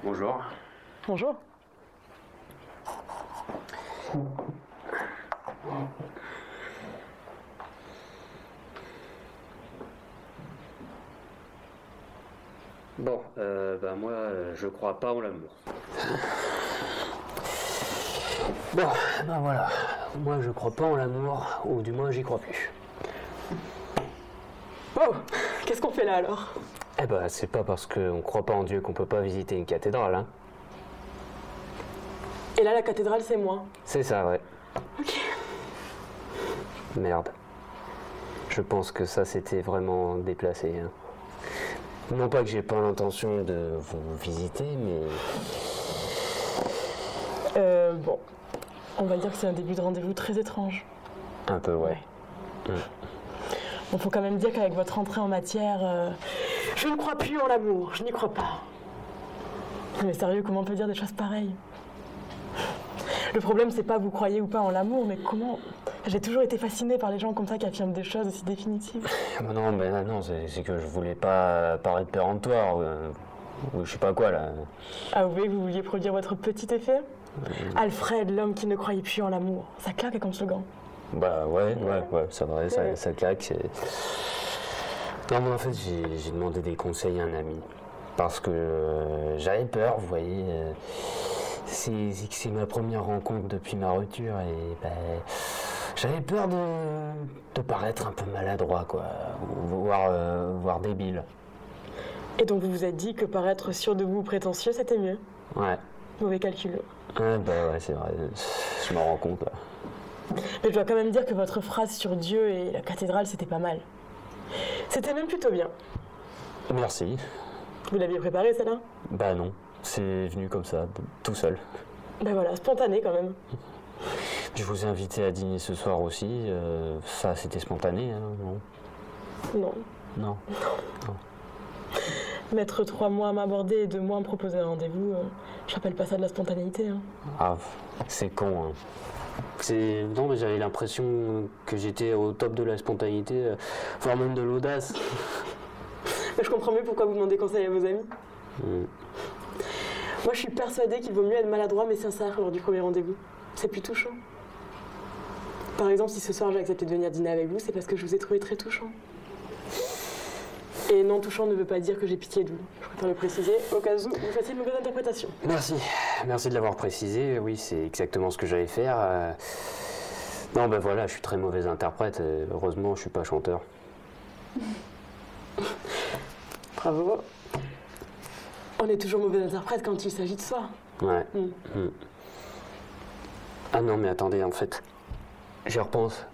Bonjour. Bonjour. Bon, moi, je crois pas en l'amour. Bon, ben voilà. Moi, je crois pas en l'amour, ou du moins, j'y crois plus. Oh, qu'est-ce qu'on fait là alors? Eh ben, c'est pas parce qu'on croit pas en Dieu qu'on peut pas visiter une cathédrale, hein. Et là, la cathédrale, c'est moi. C'est ça, ouais. Ok. Merde. Je pense que ça, c'était vraiment déplacé, hein. Non pas que j'ai pas l'intention de vous visiter, mais... Bon. On va dire que c'est un début de rendez-vous très étrange. Un peu, ouais. Bon, faut quand même dire qu'avec votre entrée en matière, je ne crois plus en l'amour, je n'y crois pas. Mais sérieux, comment on peut dire des choses pareilles? Le problème, c'est pas vous croyez ou pas en l'amour, mais comment... J'ai toujours été fascinée par les gens comme ça qui affirment des choses aussi définitives. Non, mais non, c'est que je voulais pas paraître péremptoire, ou je sais pas quoi, là. Ah oui, vous vouliez produire votre petit effet? Alfred, l'homme qui ne croyait plus en l'amour. Ça claque comme slogan. Bah ouais, c'est vrai, ça claque. Non, mais en fait, j'ai demandé des conseils à un ami. Parce que j'avais peur, vous voyez. C'est ma première rencontre depuis ma rupture et j'avais peur de paraître un peu maladroit, quoi. Voire débile. Et donc vous vous êtes dit que paraître sûr de vous, prétentieux, c'était mieux? Ouais. Mauvais calcul. Ouais, c'est vrai. Je m'en rends compte, là. Mais je dois quand même dire que votre phrase sur Dieu et la cathédrale, c'était pas mal. C'était même plutôt bien. Merci. Vous l'aviez préparé, celle-là? Bah non, c'est venu comme ça, tout seul. Ben voilà, spontané quand même. Je vous ai invité à dîner ce soir aussi. Ça, c'était spontané, hein, non? Non. Non. Mettre 3 mois à m'aborder et 2 mois à me proposer un rendez-vous, j'appelle pas ça de la spontanéité. Hein. Ah, c'est con, hein. Non, mais j'avais l'impression que j'étais au top de la spontanéité, voire même de l'audace. Mais je comprends mieux pourquoi vous demandez conseil à vos amis. Moi, je suis persuadée qu'il vaut mieux être maladroit mais sincère lors du premier rendez-vous. C'est plus touchant. Par exemple, si ce soir j'ai accepté de venir dîner avec vous, c'est parce que je vous ai trouvé très touchant. Et non touchant ne veut pas dire que j'ai pitié de vous. Je préfère le préciser au cas où vous fassiez une mauvaise interprétation. Merci de l'avoir précisé. Oui, c'est exactement ce que j'allais faire. Non, ben voilà, je suis très mauvais interprète. Heureusement, je suis pas chanteur. Bravo. On est toujours mauvais interprète quand il s'agit de soi. Ouais. Ah non, mais attendez, en fait, j'y repense.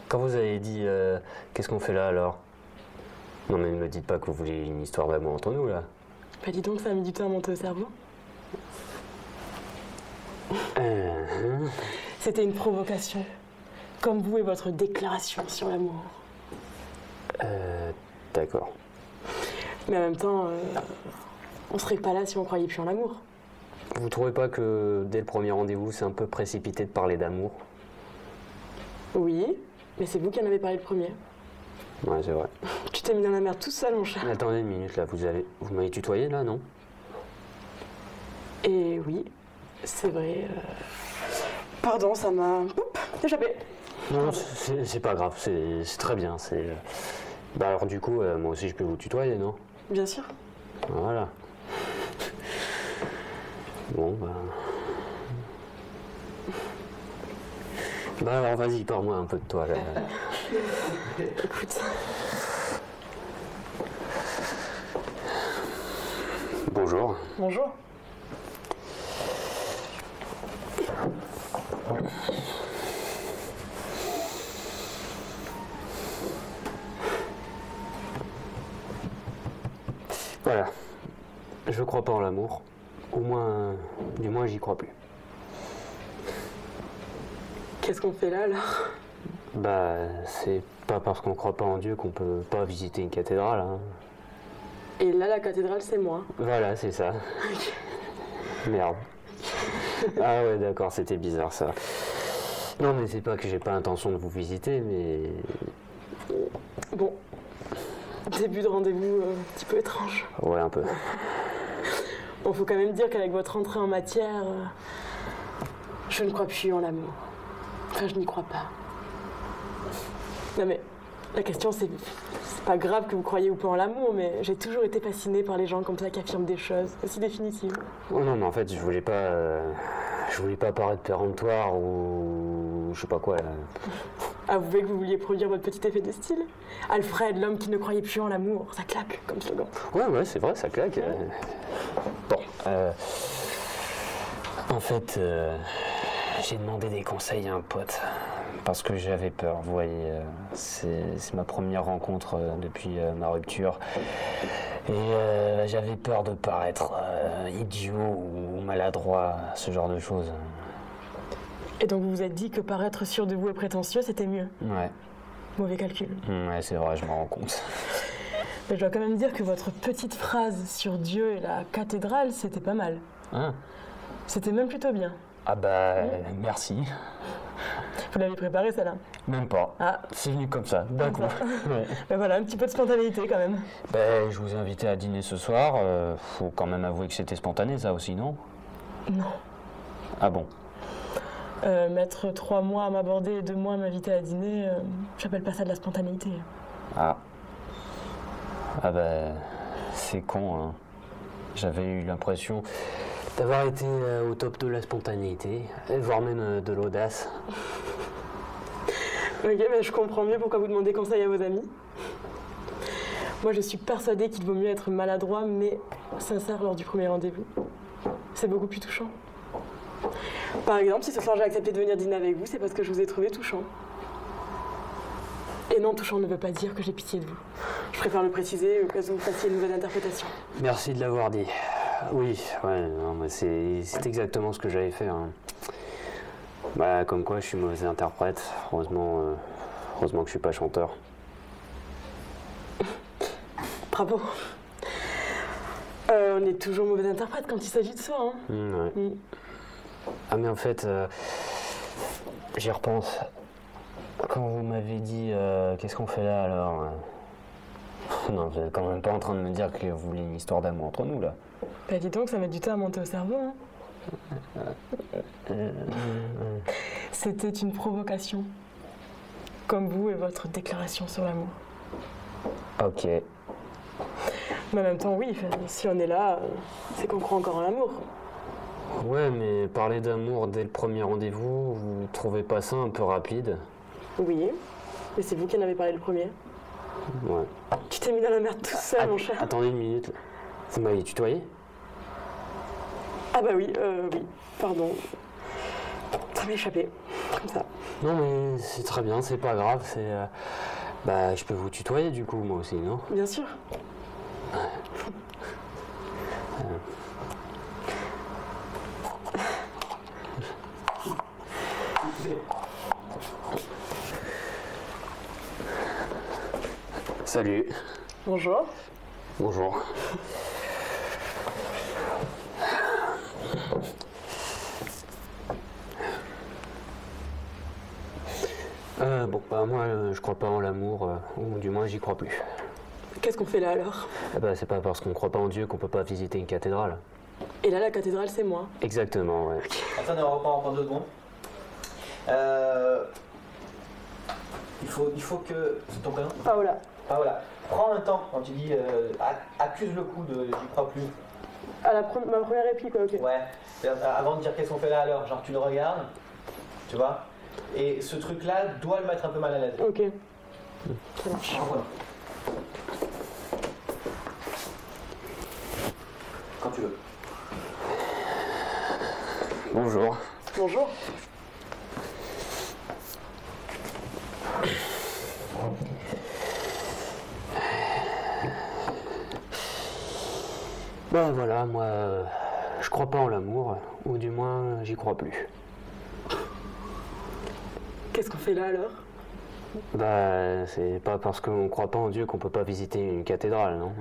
Quand vous avez dit qu'est-ce qu'on fait là alors? Non, mais ne me dites pas que vous voulez une histoire d'amour entre nous là. Bah dis donc, ça a mis du temps à monter au cerveau. C'était une provocation. Comme vous et votre déclaration sur l'amour. D'accord. Mais en même temps, on serait pas là si on croyait plus en l'amour. Vous trouvez pas que dès le premier rendez-vous, c'est un peu précipité de parler d'amour? Oui, mais c'est vous qui en avez parlé le premier. Ouais, c'est vrai. Tu t'es mis dans la merde tout seul, mon cher. Attendez une minute là, vous m'avez tutoyé là, non? Et oui, c'est vrai. Pardon, ça m'a échappé. Non, c'est pas grave, c'est très bien. Bah alors du coup, moi aussi je peux vous tutoyer, non? Bien sûr. Voilà. Bon, bah alors vas-y, parle-moi un peu de toi là. Écoute. Bonjour. Bonjour. Voilà. Je crois pas en l'amour. Du moins, j'y crois plus. Qu'est-ce qu'on fait là, alors? Bah, c'est pas parce qu'on croit pas en Dieu qu'on peut pas visiter une cathédrale, hein. Et là, la cathédrale, c'est moi. Voilà, c'est ça. Merde. Ah ouais, d'accord, c'était bizarre ça. Non, mais c'est pas que j'ai pas l'intention de vous visiter, mais... Bon. Début de rendez-vous un petit peu étrange. Ouais, un peu. Bon, faut quand même dire qu'avec votre entrée en matière, je ne crois plus en l'amour. Enfin, je n'y crois pas. Non mais, la question c'est pas grave que vous croyez ou pas en l'amour, mais j'ai toujours été fascinée par les gens comme ça qui affirment des choses aussi définitives. Oh non, mais en fait, je voulais pas paraître péremptoire ou je sais pas quoi là. Avouez que vous vouliez produire votre petit effet de style. Alfred, l'homme qui ne croyait plus en l'amour, ça claque comme slogan. Ouais, c'est vrai, ça claque. Bon, en fait, j'ai demandé des conseils à un pote parce que j'avais peur. Vous voyez, c'est ma première rencontre depuis ma rupture. Et j'avais peur de paraître idiot ou maladroit, ce genre de choses. Et donc vous vous êtes dit que paraître sûr de vous et prétentieux, c'était mieux? Ouais. Mauvais calcul. Ouais, c'est vrai, je m'en rends compte. Mais je dois quand même dire que votre petite phrase sur Dieu et la cathédrale, c'était pas mal. Hein? C'était même plutôt bien. Ah bah, merci. Vous l'avez préparé, celle-là? Même pas. Ah. C'est venu comme ça, d'un coup. Ouais. Ben voilà, un petit peu de spontanéité quand même. Ben, je vous ai invité à dîner ce soir. Faut quand même avouer que c'était spontané, ça aussi, non? Non. Ah bon? Mettre 3 mois à m'aborder et 2 mois à m'inviter à dîner, j'appelle pas ça de la spontanéité. Ah. Ah ben, c'est con, hein. J'avais eu l'impression d'avoir été au top de la spontanéité, voire même de l'audace. Ok, ben je comprends mieux pourquoi vous demandez conseil à vos amis. Moi, je suis persuadée qu'il vaut mieux être maladroit, mais sincère lors du premier rendez-vous. C'est beaucoup plus touchant. Par exemple, si ce soir j'ai accepté de venir dîner avec vous, c'est parce que je vous ai trouvé touchant. Et non, touchant ne veut pas dire que j'ai pitié de vous. Je préfère le préciser au cas où vous fassiez une nouvelle interprétation. Merci de l'avoir dit. Oui, ouais, non, mais c'est exactement ce que j'avais fait. Hein. Bah, comme quoi, je suis mauvais interprète. Heureusement que je suis pas chanteur. Bravo. On est toujours mauvais interprète quand il s'agit de soi. Hein. Ouais. Ah mais en fait, j'y repense. Quand vous m'avez dit qu'est-ce qu'on fait là alors Non, vous n'êtes quand même pas en train de me dire que vous voulez une histoire d'amour entre nous là. Bah dis donc, ça met du temps à monter au cerveau. Hein. C'était une provocation. Comme vous et votre déclaration sur l'amour. Ok. Mais en même temps, oui, si on est là, c'est qu'on croit encore en l'amour. Ouais, mais parler d'amour dès le premier rendez-vous, vous trouvez pas ça un peu rapide? Oui, mais c'est vous qui en avez parlé le premier. Ouais. Tu t'es mis dans la merde tout seul, mon cher. Attendez une minute. Vous m'avez tutoyé? Ah bah oui, oui, pardon. Ça m'est échappé, comme ça. Non mais c'est très bien, c'est pas grave, c'est... Bah je peux vous tutoyer du coup, moi aussi, non? Bien sûr. Salut. Bonjour. Bonjour. Bon, bah moi, je crois pas en l'amour, ou du moins j'y crois plus. Qu'est-ce qu'on fait là alors? Ah bah c'est pas parce qu'on croit pas en Dieu qu'on peut pas visiter une cathédrale. Et là, la cathédrale, c'est moi. Exactement, ouais. Attendez, on reprend encore 2 secondes. Il faut que... C'est ton prénom? Paola. Paola. Prends un temps quand tu dis accuse le coup de j'y crois plus. À ma première réplique, ok. Ouais. Avant de dire qu'est-ce qu'on fait là alors, genre tu le regardes, tu vois, et ce truc-là doit le mettre un peu mal à l'aise. Ok. Ça marche. Voilà. Quand tu veux. Bonjour. Bonjour. Ben voilà, moi, je crois pas en l'amour, ou du moins, j'y crois plus. Qu'est-ce qu'on fait là alors? Bah, c'est pas parce qu'on croit pas en Dieu qu'on peut pas visiter une cathédrale, non?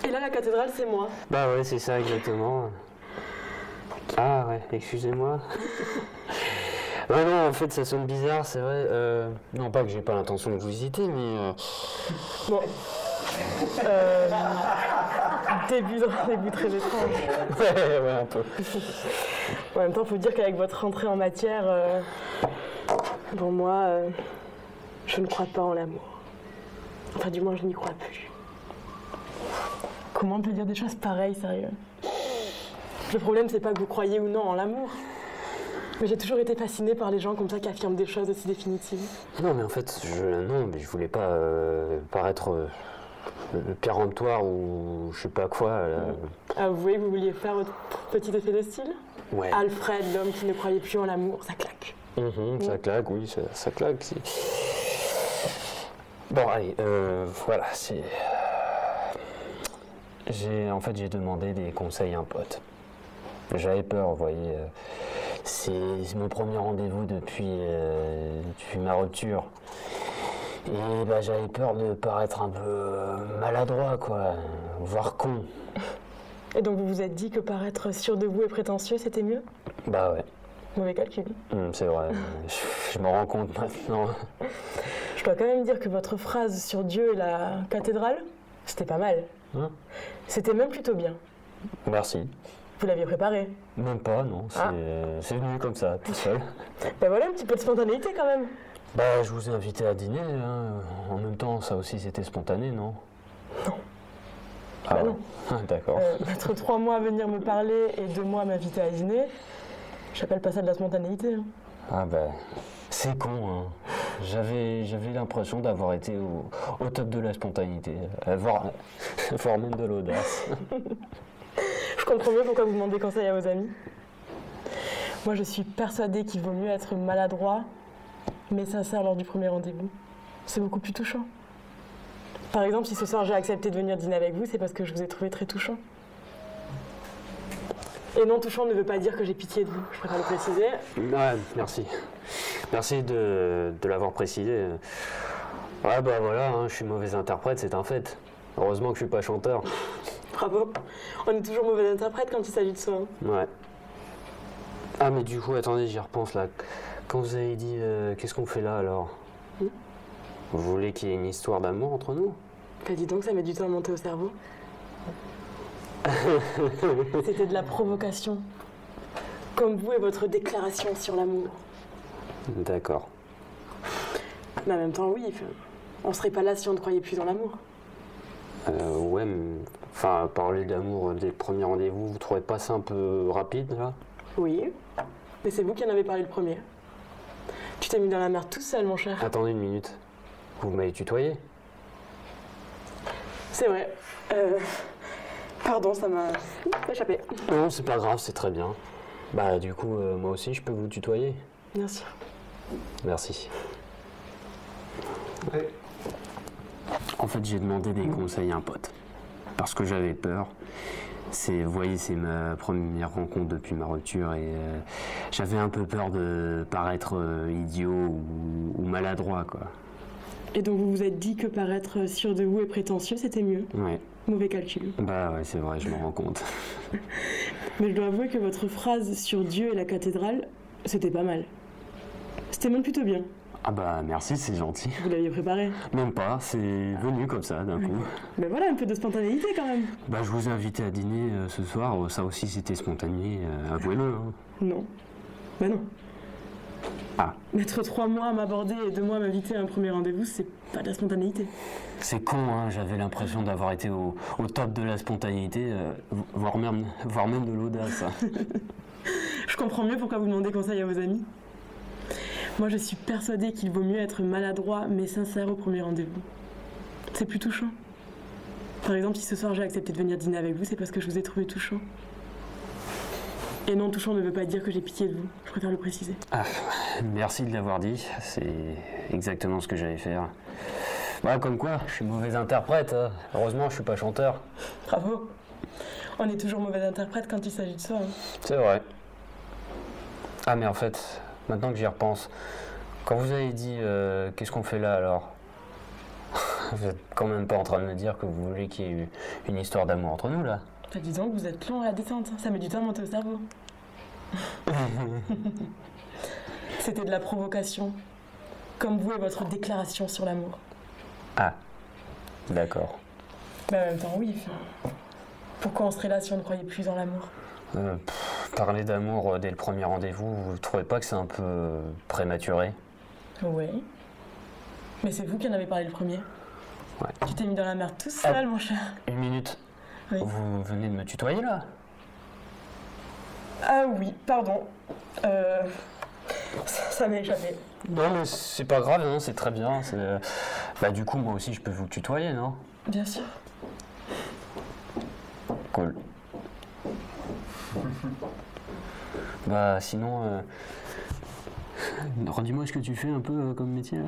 Et là, la cathédrale, c'est moi. Bah ouais, c'est ça exactement. Ah ouais, excusez-moi. Ouais, non, en fait, ça sonne bizarre, c'est vrai. Non, pas que j'ai pas l'intention de vous visiter, mais... Bon. Début de rendez-vous très étrange. Ouais, un peu. En même temps, il faut dire qu'avec votre rentrée en matière, bon, moi, je ne crois pas en l'amour. Enfin, du moins, je n'y crois plus. Comment on peut dire des choses pareilles, sérieux? Le problème, c'est pas que vous croyez ou non en l'amour. Mais j'ai toujours été fascinée par les gens comme ça qui affirment des choses aussi définitives. Non, mais en fait, je voulais pas paraître le péremptoire ou je sais pas quoi. Avouez que vous vouliez faire votre petit effet de style? Ouais. Alfred, l'homme qui ne croyait plus en l'amour, ça claque. Ça claque, oui, ça claque. Bon, allez, voilà, c'est... J'ai demandé des conseils à un pote. J'avais peur, vous voyez. C'est mon premier rendez-vous depuis ma rupture. Et bah, j'avais peur de paraître un peu maladroit, quoi, voire con. Et donc vous vous êtes dit que paraître sûr de vous et prétentieux, c'était mieux? Bah ouais, Mauvais calcul. c'est vrai. Je me rends compte maintenant. Je dois quand même dire que votre phrase sur Dieu et la cathédrale, c'était pas mal. C'était même plutôt bien. Merci. Vous l'aviez préparé? Même pas, non. C'est venu comme ça, tout seul. Ben voilà, un petit peu de spontanéité quand même. Bah, je vous ai invité à dîner. Hein. En même temps, ça aussi, c'était spontané, non? Non. Ah Bah ouais. non. D'accord. Mettre 3 mois à venir me parler et 2 mois à m'inviter à dîner, j'appelle pas ça de la spontanéité. Hein. Ah bah, c'est con, hein. J'avais l'impression d'avoir été au top de la spontanéité, voire même de l'audace. Je comprends mieux pourquoi vous demandez conseil à vos amis. Moi, je suis persuadée qu'il vaut mieux être maladroit, mais sincère lors du premier rendez-vous. C'est beaucoup plus touchant. Par exemple, si ce soir j'ai accepté de venir dîner avec vous, c'est parce que je vous ai trouvé très touchant. Et non touchant ne veut pas dire que j'ai pitié de vous, je préfère le préciser. Ouais, merci. Merci de l'avoir précisé. Ouais, bah voilà, hein, je suis mauvais interprète, c'est un fait. Heureusement que je suis pas chanteur. Bravo. On est toujours mauvais interprète quand il s'agit de soi. Ouais. Ah, mais du coup, attendez, j'y repense là. Quand vous avez dit qu'est-ce qu'on fait là alors? Vous voulez qu'il y ait une histoire d'amour entre nous? Bah dis donc, ça met du temps à monter au cerveau. C'était de la provocation. Comme vous et votre déclaration sur l'amour. D'accord. Mais en même temps, oui, on serait pas là si on ne croyait plus dans l'amour. Ouais, mais... Enfin, parler d'amour dès le premier rendez-vous, vous trouvez pas ça un peu rapide, là? Oui, mais c'est vous qui en avez parlé le premier. Tu t'es mis dans la merde tout seul, mon cher. Attendez une minute. Vous m'avez tutoyé? C'est vrai. Pardon, ça m'a échappé. Non, c'est pas grave, c'est très bien. Bah, du coup, moi aussi, je peux vous tutoyer? Bien sûr. Merci. Ouais. En fait, j'ai demandé des conseils à un pote. Parce que j'avais peur. Vous voyez, c'est ma première rencontre depuis ma rupture et j'avais un peu peur de paraître idiot ou maladroit, quoi. Et donc vous vous êtes dit que paraître sûr de vous et prétentieux, c'était mieux? Ouais. Mauvais calcul. Bah ouais, c'est vrai, je me rends compte. Mais je dois avouer que votre phrase sur Dieu et la cathédrale, c'était pas mal. C'était même plutôt bien. Ah bah merci, c'est gentil. Vous l'aviez préparé? Même pas, c'est venu comme ça d'un coup. Mais voilà, un peu de spontanéité quand même. Bah je vous ai invité à dîner ce soir, ça aussi c'était spontané, avouez-le. Hein. Non. Bah non. Ah. Mettre 3 mois à m'aborder et 2 mois à m'inviter à un premier rendez-vous, c'est pas de la spontanéité. C'est con, hein, j'avais l'impression d'avoir été au top de la spontanéité, voire même de l'audace. Je comprends mieux pourquoi vous demandez conseil à vos amis. Moi, je suis persuadée qu'il vaut mieux être maladroit mais sincère au premier rendez-vous. C'est plus touchant. Par exemple, si ce soir j'ai accepté de venir dîner avec vous, c'est parce que je vous ai trouvé touchant. Et non touchant ne veut pas dire que j'ai pitié de vous, je préfère le préciser. Ah, merci de l'avoir dit, c'est exactement ce que j'allais faire. Bah, comme quoi, je suis mauvais interprète, hein. Heureusement je suis pas chanteur. Bravo. On est toujours mauvais interprète quand il s'agit de soi. Hein. C'est vrai. Ah mais en fait, maintenant que j'y repense, quand vous avez dit qu'est-ce qu'on fait là alors? Vous êtes quand même pas en train de me dire que vous voulez qu'il y ait eu une histoire d'amour entre nous là? Bah, dis donc, vous êtes lent à la descente, ça met du temps à monter au cerveau. C'était de la provocation, comme vous et votre déclaration sur l'amour. Ah, d'accord. Bah en même temps, oui. Pourquoi on serait là si on ne croyait plus en l'amour? Parler d'amour dès le premier rendez-vous, vous trouvez pas que c'est un peu prématuré? Oui. Mais c'est vous qui en avez parlé le premier. Ouais. Tu t'es mis dans la merde tout seul, mon cher. Une minute. Oui. Vous venez de me tutoyer là? Ah oui, pardon. Ça m'est échappé. Non mais c'est pas grave, hein, c'est très bien. Bah du coup moi aussi je peux vous tutoyer, non? Bien sûr. Cool. Bah sinon, redis-moi ce que tu fais un peu comme métier là.